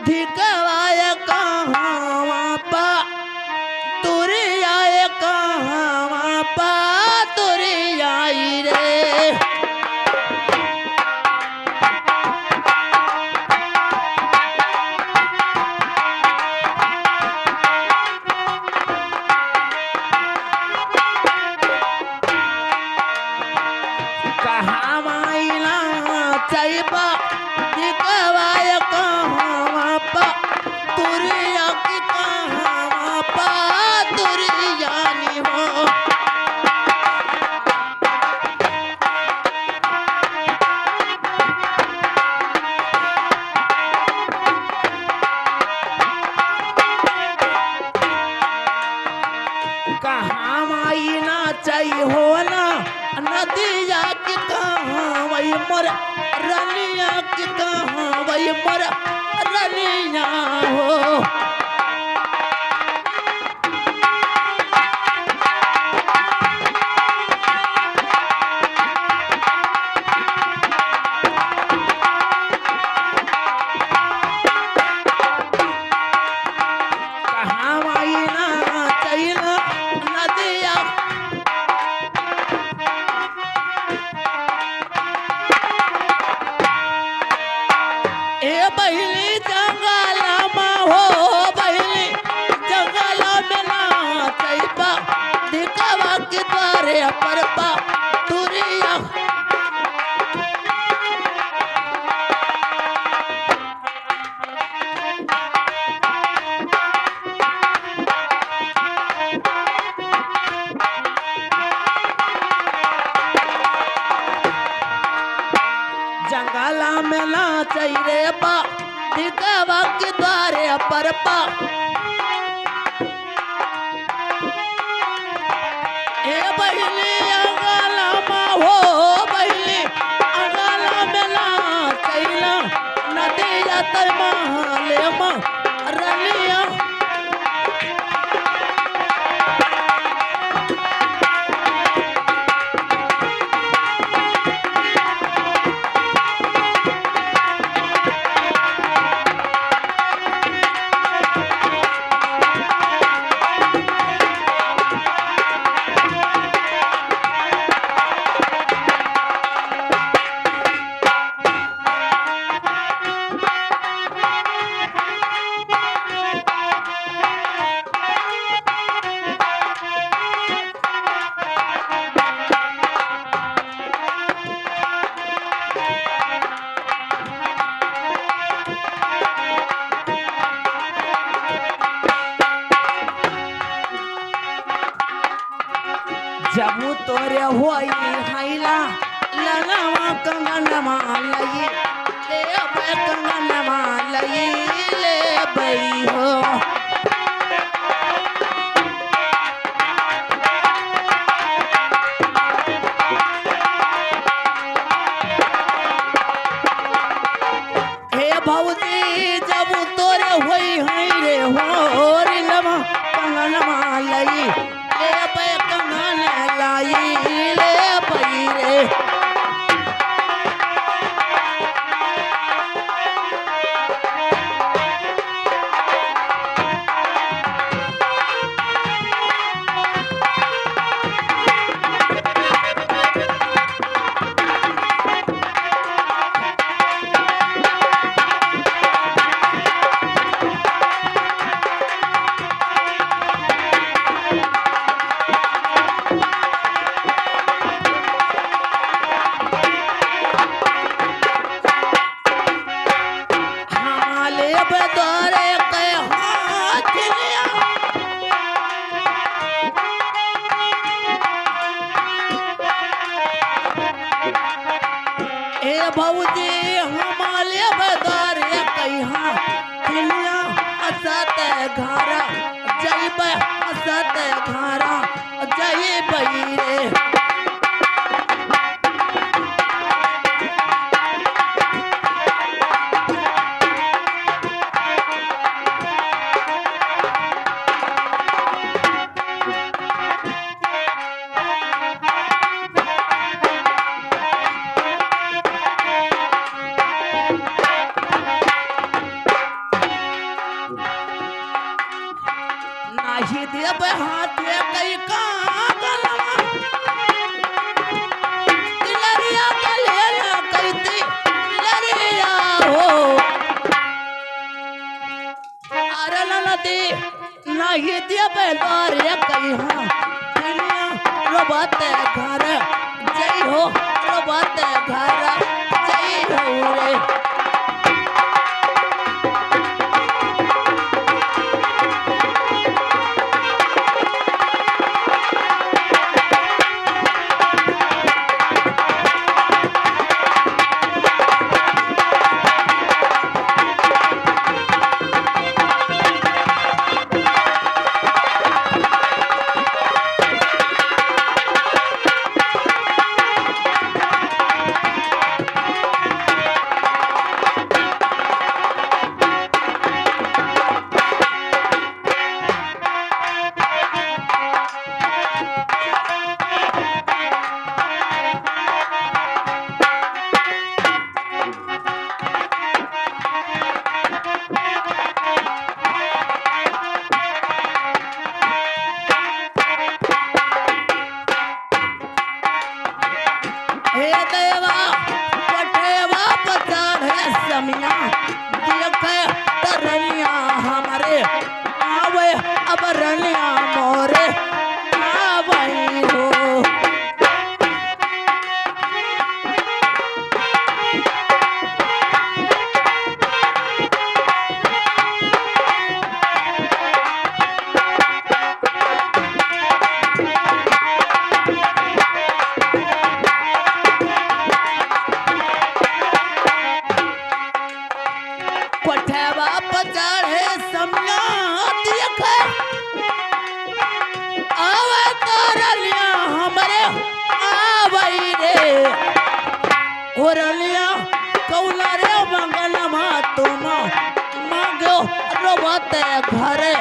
धिकवाय कहाँ पा तुरी आए कहाँ पा तुरी आई रे। कहाँ माइला चाहिए धिकवाय कहाँ पा तुरी आकी कहाँ पा तुरी जानी हो। कहाँ माइना चाहिए हो ना नदिया की कहाँ वही मोर रनिया की कहाँ वही मोर रनिया हो। कहाँ माइना चाहिए नदिया ए बहिली जंगल में हो बहिली जंगल में ना चाहिए दिखवा के द्वारे पर पा तुरिया। जंगला में ना चाहिए पा दिखवा के द्वारे पर पा ए बहिली अंगला में हो बहिली अंगला में ना चाहिए नदिया तर महले में रनिया। जब तोरे होई हैला लगवा कंगनमा लई ले बे कंगनमा लई ले बई हो। हे भौजी जब तोरे होई है रे हो रे लवा कंगनमा लई ले बे कंगन लाई ले बई रे। भौजी हमारे बदारे कहाँ खिलिया असत घारा जैब असत घारा जय बई रे। ये बे हाथ में कई कागलवा लरिया का लेला कहती लरिया हो अरे नदी नहीं दिया बेदार ये कहीं हाँ दुनिया रोबत घर जय हो रोबत घर जय हो रे अब रनिया मोरे आवई हो कोठेवा पचड़े समया देख आवे तरलिया हमरे आवई रे ओरलिया कौला रे मंगलमा तुम मांगो रोबत घरे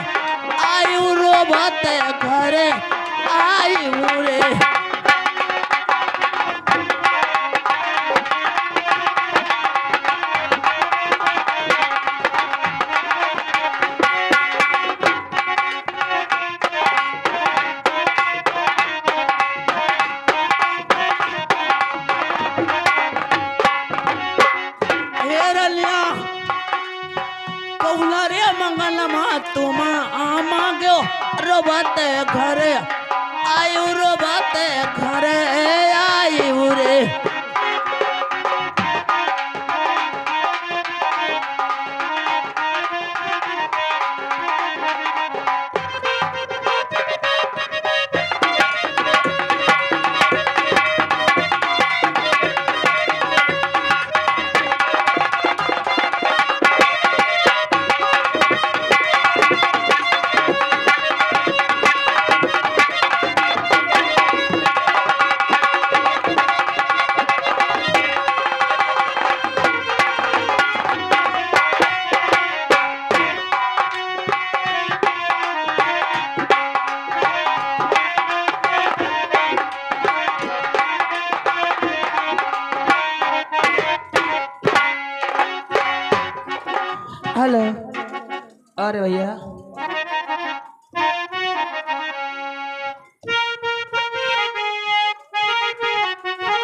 आयु रोबत घरे आयु रे कौला रे मंगलमा तुम मांगो रोबत घरे आयु रोबत घरे आयु रे हेलो अरे भैया